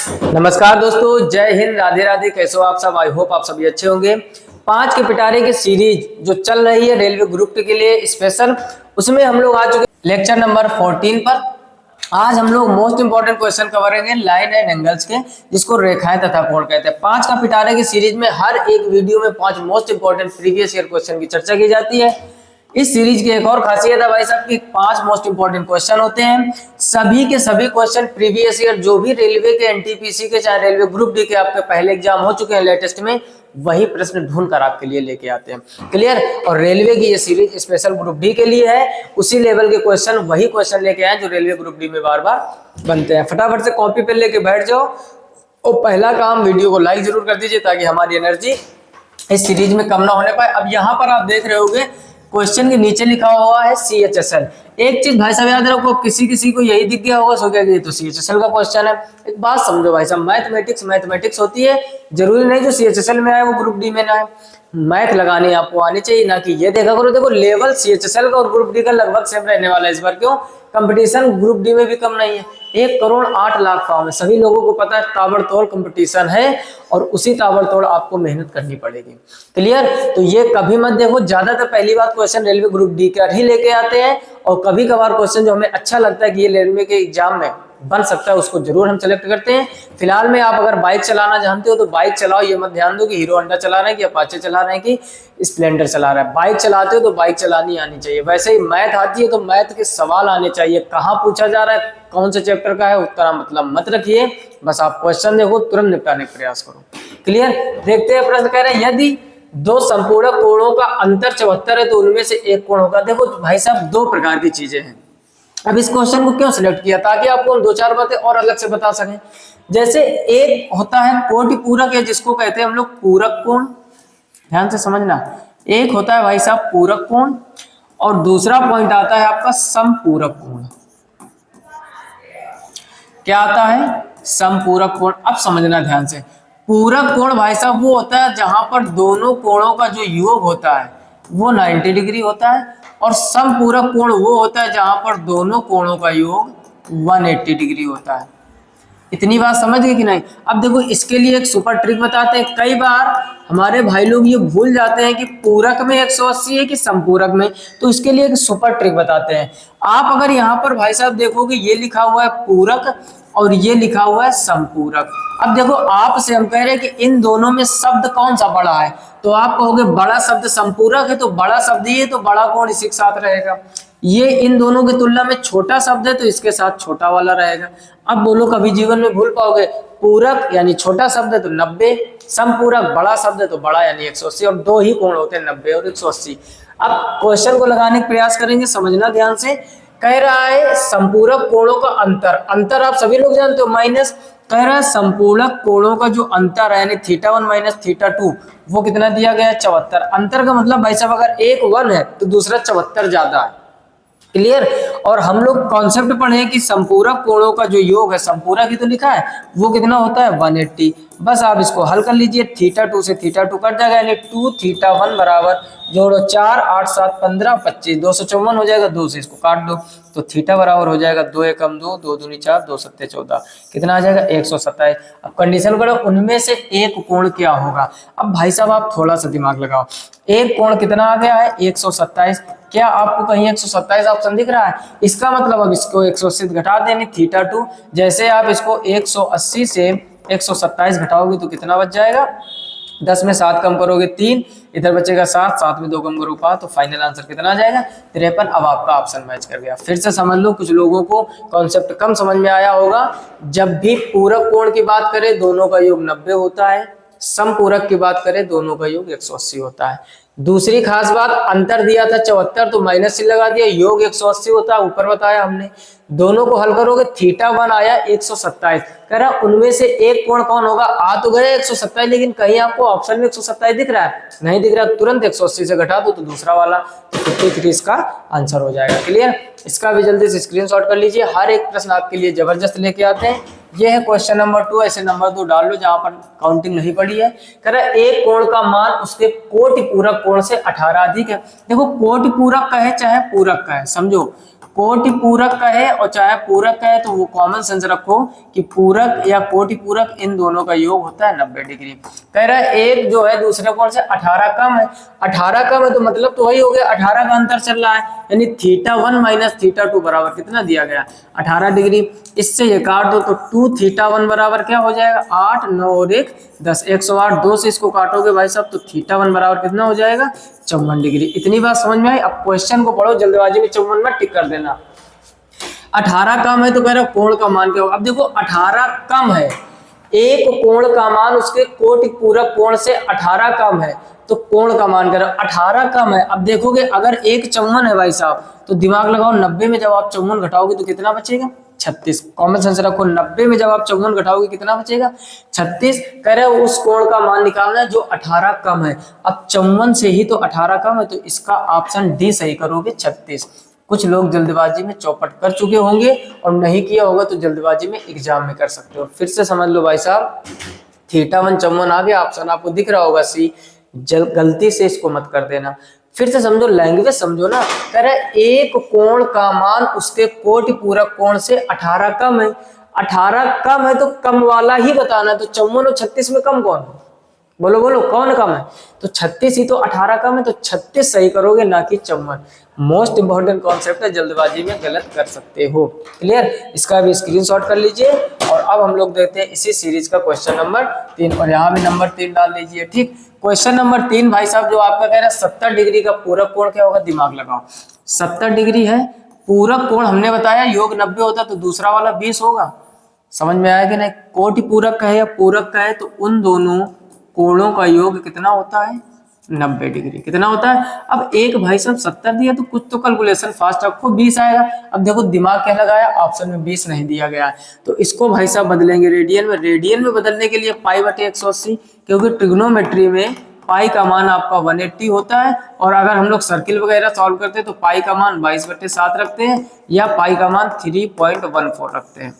नमस्कार दोस्तों, जय हिंद, राधे राधे। कैसे हो आप सब? आई होप आप सभी अच्छे होंगे। 5 के पिटारे की सीरीज जो चल रही है रेलवे ग्रुप के लिए स्पेशल, उसमें हम लोग आ चुके लेक्चर नंबर 14 पर। आज हम लोग मोस्ट इंपोर्टेंट क्वेश्चन कवर करेंगे लाइन एंड एंगल्स के, जिसको रेखाएं तथा कोण कहते हैं। 5 का पिटारे की सीरीज में हर एक वीडियो में 5 most important previous year question की चर्चा की जाती है। इस सीरीज की एक और खासियत है भाई साहब कि 5 मोस्ट इंपोर्टेंट क्वेश्चन होते हैं। सभी के सभी क्वेश्चन प्रीवियस ईयर जो भी रेलवे के, एनटीपीसी के, चाहे रेलवे ग्रुप डी के आपके पहले एग्जाम हो चुके हैं लेटेस्ट में, वही प्रश्न ढूंढ कर आपके लिए लेके आते हैं। क्लियर? और रेलवे की ये सीरीज स्पेशल ग्रुप डी के लिए है। उसी लेवल के क्वेश्चन, वही क्वेश्चन लेके आए जो रेलवे ग्रुप डी में बार बार बनते हैं। फटाफट से कॉपी पे लेके बैठ जाओ और पहला काम, वीडियो को लाइक जरूर कर दीजिए ताकि हमारी एनर्जी इस सीरीज में कम ना होने पाए। अब यहाँ पर आप देख रहे होंगे क्वेश्चन के नीचे लिखा हुआ है CHSL। एक चीज भाई साहब याद रखो, किसी किसी को यही दिख गया होगा, सो क्या ये तो CHSL का क्वेश्चन है। एक बात समझो भाई साहब, मैथमेटिक्स होती है, जरूरी नहीं जो CHSL में आए वो ग्रुप डी में ना आए। मैथ लगाने आपको आनी चाहिए, ना कि ये देखा करो। देखो लेवल CHSL का और ग्रुप डी का लगभग सेम रहने वाला है इस बार। क्यों? कंपटीशन ग्रुप डी में भी कम नहीं है। 1,08,00,000 फॉर्म है, सभी लोगों को पता है ताबड़तोड़ कंपटीशन है और उसी ताबड़तोड़ आपको मेहनत करनी पड़ेगी। क्लियर? तो ये कभी मत देखो, ज्यादातर पहली बात क्वेश्चन रेलवे ग्रुप डी का ही लेके आते हैं, और कभी कभार क्वेश्चन जो हमें अच्छा लगता है कि ये रेलवे के एग्जाम में बन सकता है, उसको जरूर हम सेलेक्ट करते हैं। फिलहाल में आप अगर बाइक चलाना जानते हो तो बाइक चलाओ, ये मत ध्यान दो कि हीरो होंडा चला रहे हैं कि अपाचे चला रहे हैं कि स्प्लेंडर चला रहा है। बाइक चलाते हो तो बाइक चलानी आनी चाहिए। वैसे ही मैथ आती है तो मैथ के सवाल आने चाहिए। कहाँ पूछा जा रहा है, कौन से चैप्टर का है, उत्तर मतलब मत रखिए, बस आप क्वेश्चन देखो, तुरंत निपटाने का प्रयास करो। क्लियर? देखते हैं प्रश्न कह रहे हैं, यदि दो संपूर्ण कोणों का अंतर 74 है तो उनमें से एक कोण होगा। देखो भाई साहब, दो प्रकार की चीजें हैं। अब इस क्वेश्चन को क्यों सिलेक्ट किया? ताकि आपको हम 2-4 बातें और अलग से बता सकें। जैसे एक होता है कोटि पूरक, है जिसको कहते हैं हम लोग पूरक कोण। ध्यान से समझना, एक होता है भाई साहब पूरक कोण, और दूसरा पॉइंट आता है आपका समपूरक कोण। क्या आता है? समपूरक कोण। अब समझना ध्यान से, पूरक कोण भाई साहब वो होता है जहां पर दोनों कोणों का जो योग होता है वो 90 डिग्री होता है, और समपूरक कोण वो होता है जहां पर दोनों कोणों का योग 180 डिग्री होता है। इतनी बात समझ गए कि नहीं? अब देखो इसके लिए एक सुपर ट्रिक बताते हैं। कई बार हमारे भाई लोग ये भूल जाते हैं कि पूरक में 180 है कि संपूरक में, तो इसके लिए एक सुपर ट्रिक बताते हैं। आप अगर यहाँ पर भाई साहब देखोगे, ये लिखा हुआ है पूरक और ये लिखा हुआ है संपूरक। अब देखो आपसे हम कह रहे हैं कि इन दोनों में शब्द कौन सा बड़ा है, तो आप कहोगे बड़ा शब्द संपूरक है, तो बड़ा शब्द ये, तो बड़ा कोण इसी के साथ रहेगा। ये इन दोनों की तुलना में छोटा शब्द है तो इसके साथ छोटा वाला रहेगा। अब बोलो कभी जीवन में भूल पाओगे? पूरक यानी छोटा शब्द है तो 90, संपूरक बड़ा शब्द है तो बड़ा यानी 180, और दो ही कोण होते हैं 90 और 180। अब क्वेश्चन को लगाने का प्रयास करेंगे, समझना ध्यान से। कह रहा है संपूरक कोणों का अंतर, अंतर आप सभी लोग जानते हो माइनस। कह रहा है संपूरक कोणों का जो अंतर है यानी θ1 माइनस θ2 वो कितना दिया गया है? 74। अंतर का मतलब भाई साहब अगर एक 1 है तो दूसरा 74 ज्यादा है। क्लियर? और हम लोग कॉन्सेप्ट पढ़े कि संपूरक कोणों का जो योग है, संपूरक ही तो लिखा है, वो कितना होता है? 180। बस आप इसको हल कर लीजिए, θ2 से θ2 कट जाएगा यानी 2θ1 बराबर, जोड़ो 4 8 7 15 25, 254 हो जाएगा। 2 से इसको काट दो तो थीटा बराबर हो जाएगा 2 एकम 2, 2 दूनी 4, 2 सत्ते 14, कितना आ जाएगा? 127। अब कंडीशन करो उनमें से एक कोण क्या होगा। अब भाई साहब आप थोड़ा सा दिमाग लगाओ, एक कोण कितना आ गया है? 127। क्या आपको कहीं 127 ऑप्शन दिख रहा है? इसका मतलब अब इसको 180 घटा देनी θ2। जैसे आप इसको 180 से 127 घटाओगे तो कितना बच जाएगा? 10 में 7 कम करोगे 3, इधर बचेगा 7, 7 में 2 कम करो 5, तो फाइनल आंसर कितना आ जाएगा? 53। अब आपका ऑप्शन मैच कर गया। फिर से समझ लो, कुछ लोगों को कॉन्सेप्ट कम समझ में आया होगा। जब भी पूरक कोण की बात करें दोनों का योग 90 होता है, समपूरक की बात करें दोनों का योग 180 होता है। दूसरी खास बात, अंतर दिया था 74 तो माइनस से लगा दिया, योग 180 होता है, ऊपर बताया हमने। दोनों को हल करोगे θ1 आया 127। कह रहा उनमें से एक कोण कौन होगा? आ तो गया 127, लेकिन कहीं आपको ऑप्शन में 127 दिख रहा है? नहीं दिख रहा, तुरंत 180 से घटा दो तो दूसरा वाला, तो 53 इसका आंसर हो जाएगा। क्लियर? इसका भी जल्दी से स्क्रीनशॉट कर लीजिए। हर एक प्रश्न आपके लिए जबरदस्त लेके आते हैं। ये है क्वेश्चन नंबर 2, ऐसे नंबर 2 डाल लो जहां पर काउंटिंग नहीं पड़ी है। कह रहा है एक कोण का मान उसके कोटि पूरक कोण से 18 अधिक है। देखो कोटि पूरक का है चाहे पूरक का है, समझो कोटि पूरक का है और चाहे पूरक का है तो वो कॉमन सेंस रखो कि पूरक या कोटि पूरक इन दोनों का योग होता है 90 डिग्री। कह रहा है एक जो है दूसरे कोण से 18 कम है, 18 कम है तो मतलब तो वही हो गया, 18 का अंतर चल रहा है, यानी θ1 माइनस θ2 बराबर कितना दिया गया 18 डिग्री। इससे ये काट दो तो 2θ1 बराबर क्या हो जाएगा 8, 9 और 1 10, 108, 2 से इसको काटोगे भाई साहब तो θ1 बराबर कितना हो जाएगा 54 डिग्री। इतनी बात समझ में आई। अब क्वेश्चन को पढ़ो जल्दबाजी में 54 में टिक कर देना। 18 कम है तो कह रहा कोण का मान क्या होगा। अब देखो 18 कम है, एक कोण का मान उसके कोटि पूरक कोण से 18 कम है तो कोण का मान करो 18 कम है। अब देखोगे अगर एक 54 है भाई साहब तो दिमाग लगाओ 90 में जब आप 54 घटाओगे तो कितना बचेगा 36। कॉमन सेंस रखो 90 में जब आप 54 घटाओगे कितना बचेगा 36। कह रहे हो उस कोण का मान निकालना है जो 18 कम है। अब 54 से ही तो 18 कम है तो इसका ऑप्शन डी सही करोगे 36। कुछ लोग जल्दबाजी में चौपट कर चुके होंगे और नहीं किया होगा तो जल्दबाजी में एग्जाम में कर सकते हो। फिर से समझ लो भाई साहब, θ1 54 आ गया, ऑप्शन आपको दिख रहा होगा सी, गलती से इसको मत कर देना। फिर से समझो, लैंग्वेज समझो ना। कह रहे एक कोण का मान उसके कोटि पूरक कोण से 18 कम है, 18 कम है तो कम वाला ही बताना है। तो 54 और 36 में कम कौन है, बोलो बोलो कौन कम है, तो 36 ही तो 18 कम है तो 36 सही करोगे ना कि 54। मोस्ट इंपॉर्टेंट कॉन्सेप्ट है, जल्दबाजी में गलत कर सकते हो। क्लियर, इसका भी स्क्रीनशॉट कर लीजिए। और अब हम लोग देखते हैं इसी सीरीज का क्वेश्चन नंबर 3 और यहाँ भी नंबर 3 डाल लीजिए। ठीक, क्वेश्चन नंबर 3 भाई साहब जो आपका कह रहा है 70 डिग्री का पूरक कोण क्या होगा, दिमाग लगाओ। 70 डिग्री है, पूरक कोण हमने बताया योग 90 होता तो दूसरा वाला 20 होगा। समझ में आया कि नहीं। कोटि पूरक का है या पूरक का है तो उन दोनों कोणों का योग कितना होता है 90 डिग्री। कितना होता है। अब एक भाई साहब 70 दिया तो कुछ तो कैलकुलेशन फास्ट रखो, 20 आएगा। अब देखो दिमाग क्या लगाया, ऑप्शन में 20 नहीं दिया गया है तो इसको भाई साहब बदलेंगे रेडियन में। रेडियन में बदलने के लिए π/180, क्योंकि ट्रिग्नोमेट्री में पाई का मान आपका 180 होता है और अगर हम लोग सर्किल वगैरह सॉल्व करते हैं तो पाई का मान 22/7 रखते हैं या पाई का मान 3.14 रखते हैं।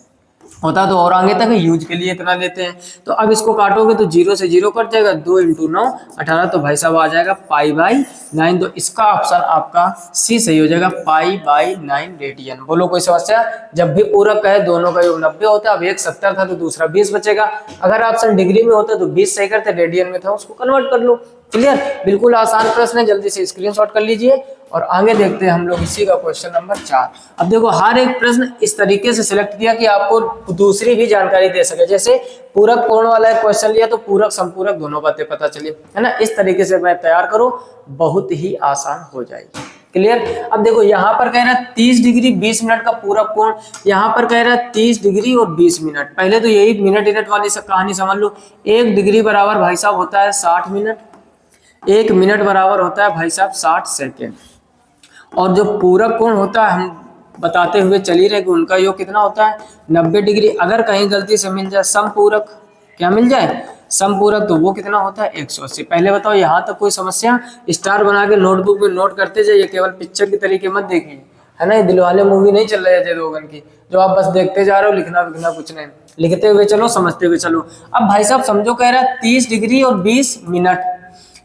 होता तो और आगे तक यूज के लिए इतना लेते हैं। तो अब इसको काटोगे तो 0 से 0 कट जाएगा, 2 × 9 18 तो भाई साहब आ जाएगा π/9। तो इसका ऑप्शन आपका सी सही हो जाएगा, π/9 रेडियन। बोलो कोई समस्या। जब भी पूरक का है दोनों का योग 90 होता है। अब एक 70 था तो दूसरा 20 बचेगा। अगर ऑप्शन डिग्री में होता तो 20 सही करते, रेडियन में था उसको कन्वर्ट कर लो। क्लियर, बिल्कुल आसान प्रश्न है, जल्दी से स्क्रीनशॉट कर लीजिए। और आगे देखते हैं हम लोग इसी का क्वेश्चन नंबर 4। अब देखो हर एक प्रश्न इस तरीके से सिलेक्ट किया कि आपको दूसरी भी जानकारी दे सके। जैसे पूरक कोण वाला एक क्वेश्चन लिया तो पूरक संपूरक दोनों बातें पता चली, है ना। इस तरीके से मैं तैयार करो, बहुत ही आसान हो जाएगी। क्लियर। अब देखो यहाँ पर कह रहा है 30 डिग्री 20 मिनट का पूरक कोण, यहाँ पर कह रहा है 30 डिग्री और 20 मिनट। पहले तो यही मिनट वाली कहानी समझ लो। 1 डिग्री बराबर भाई साहब होता है 60 मिनट, 1 मिनट बराबर होता है भाई साहब 60 सेकेंड। और जो पूरक कोण होता है हम बताते हुए चल ही रहे कि उनका योग कितना होता है 90 डिग्री। अगर कहीं गलती से मिल जाए समपूरक, क्या मिल जाए समपूरक, तो वो कितना होता है 180। पहले बताओ यहाँ तक कोई समस्या। स्टार बना के नोटबुक में नोट करते जाइए, केवल पिक्चर की तरीके मत देखिए, है ना। ये दिलवाले मूवी नहीं चल रहा है अजय देवगन की, जो आप बस देखते जा रहे हो, लिखना विखना कुछ नहीं, लिखते हुए चलो समझते हुए चलो। अब भाई साहब समझो कह रहा है 30 डिग्री और 20 मिनट,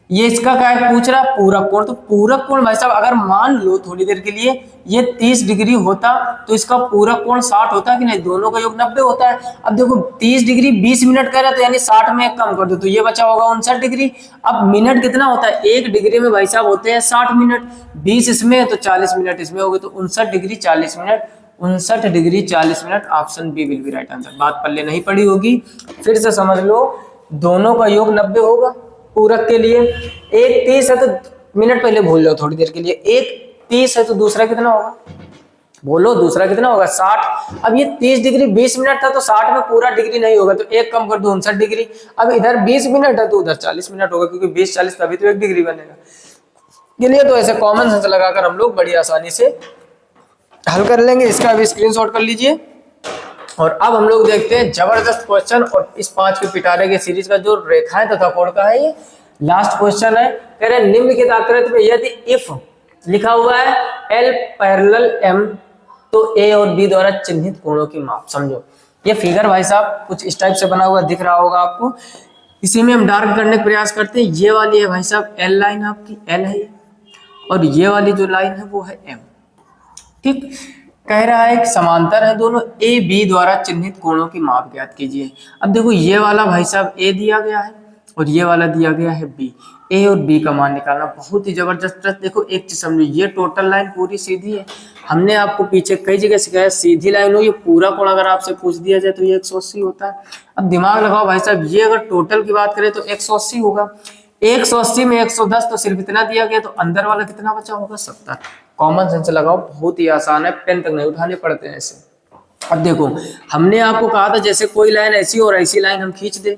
ये इसका क्या है पूछ रहा पूरक कोण। तो पूरक कोण भाई साहब अगर मान लो थोड़ी देर के लिए ये 30 डिग्री होता तो इसका पूरक कोण 60 होता कि नहीं, दोनों का योग 90 होता है। अब देखो 30 डिग्री 20 मिनट कह रहा है तो यानी 60 में एक कम कर दो तो ये बचा होगा 59 डिग्री। अब मिनट कितना होता है, 1 डिग्री में भाई साहब होते हैं 60 मिनट, 20 इसमें तो 40 मिनट इसमें हो गए, तो 59 degree 40 minute, 59 degree 40 minute. Option B will be right answer. बात पल्ले नहीं पड़ी होगी, फिर से समझ लो। दोनों का योग 90 होगा पूरक के लिए। एक 30 है तो मिनट पहले भूल जाओ थोड़ी देर के लिए, एक 30 है तो दूसरा कितना होगा, बोलो दूसरा कितना होगा 60। अब ये 30 डिग्री 20 मिनट था तो 60 में पूरा डिग्री नहीं होगा तो एक कम कर दो 59 डिग्री। अब इधर 20 मिनट है तो उधर 40 मिनट होगा, क्योंकि 20-40 तभी तो 1 डिग्री बनेगा। के लिए तो ऐसे कॉमन सेंस लगाकर हम लोग बड़ी आसानी से हल कर लेंगे। इसका भी स्क्रीनशॉट कर लीजिए। और अब हम लोग देखते हैं जबरदस्त क्वेश्चन, और इस 5 के पिटारे के सीरीज का जो रेखाएं तथा कोण का है ये लास्ट क्वेश्चन है। कह रहे निम्नलिखित आकृति में यदि इफ लिखा हुआ है L पैरेलल M तो A और B द्वारा चिन्हित कोणों की माप। समझो ये फिगर भाई साहब कुछ इस टाइप से बना हुआ दिख रहा होगा आपको। इसी में हम डार्क करने का प्रयास करते हैं। ये वाली है भाई साहब L लाइन, आपकी L है, और ये वाली जो लाइन है वो है M। ठीक, कह रहा है कि समांतर है दोनों, ए बी द्वारा चिन्हित कोणों की माप ज्ञात कीजिए। अब देखो ये वाला भाई साहब ए दिया गया है और ये वाला दिया गया है बी। ए और बी का मान निकालना बहुत ही जबरदस्त। देखो एक चीज समझो, ये टोटल लाइन पूरी सीधी है। हमने आपको पीछे कई जगह सिखाया सीधी लाइन हो, ये पूरा कोण अगर आपसे पूछ दिया जाए तो ये 180 होता है। अब दिमाग लगाओ भाई साहब, ये अगर टोटल की बात करें तो 180 होगा। 180 में 110 तो सिर्फ इतना दिया गया, तो अंदर वाला कितना बचा होगा? 70। कॉमन सेंस लगाओ, बहुत ही आसान है, पेन तक नहीं उठाने पड़ते हैं ऐसे। अब देखो हमने आपको कहा था जैसे कोई लाइन ऐसी और ऐसी लाइन हम खींच दे,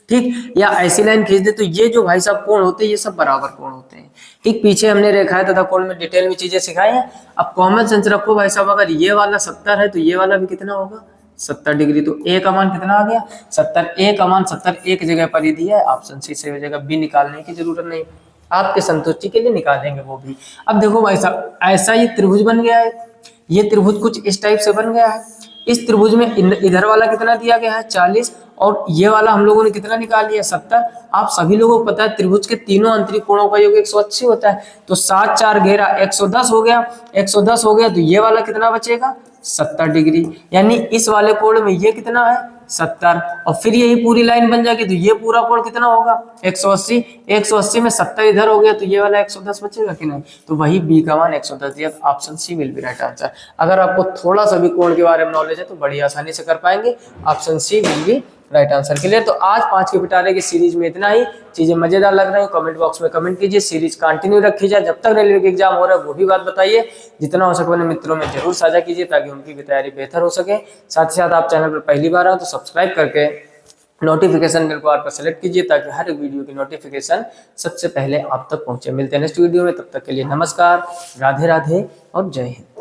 ठीक, या ऐसी लाइन खींच दे, तो ये जो भाई साहब कोण होते हैं ये सब बराबर कोण होते हैं। ठीक, पीछे हमने रेखाएं तथा कोण में डिटेल में चीजें सिखाई हैं। अब कॉमन सेंस रखो भाई साहब, अगर ये वाला 70 है तो ये वाला भी कितना होगा? 70 डिग्री। तो ए का मान कितना आ गया? 70। ए का मान 70 एक जगह पर ही दिया है, ऑप्शन सी से हो जाएगा, बी निकालने की जरूरत नहीं, आपके संतुष्टि के लिए निकालेंगे वो भी। अब देखो भाई साहब, ऐसा ये त्रिभुज बन गया है, ये त्रिभुज कुछ इस टाइप से बन गया है। इस त्रिभुज में इधर वाला कितना दिया गया है? 40, और ये वाला हम लोगों ने कितना निकाल लिया? 70। आप सभी लोगों को पता है त्रिभुज के तीनों आंतरिक कोणों का योग 180 होता है, तो 7 4 घेरा 110 हो गया। 110 हो गया तो ये वाला कितना बचेगा? 70 डिग्री। यानी इस वाले कोण में ये कितना है? 70। और फिर यही पूरी लाइन बन जाएगी तो ये पूरा कोण कितना होगा? 180। 180 में 70 इधर हो गया तो ये वाला 110 बचेगा कि नहीं? तो वही बी का मान 110 दिया। Option C will be right answer. अगर आपको थोड़ा सा भी कोण के बारे में नॉलेज है तो बड़ी आसानी से कर पाएंगे। Option C will be right answer. Clear? तो आज 5 के पिटारे की सीरीज में इतना ही। चीजें मजेदार लग रही हो कमेंट बॉक्स में कमेंट कीजिए, सीरीज कंटिन्यू रखी जाए। जब तक रेलवे के एग्जाम हो रहा है वो भी बात बताइए, जितना हो सके अपने मित्रों में जरूर साझा कीजिए ताकि उनकी भी तैयारी बेहतर हो सके। साथ ही साथ आप चैनल पर पहली बार आए तो सब्सक्राइब करके नोटिफिकेशन बेल को आप पर सेलेक्ट कीजिए ताकि हर एक वीडियो की नोटिफिकेशन सबसे पहले आप तक पहुंचे। मिलते हैं नेक्स्ट वीडियो में, तब तक के लिए नमस्कार, राधे राधे और जय हिंद।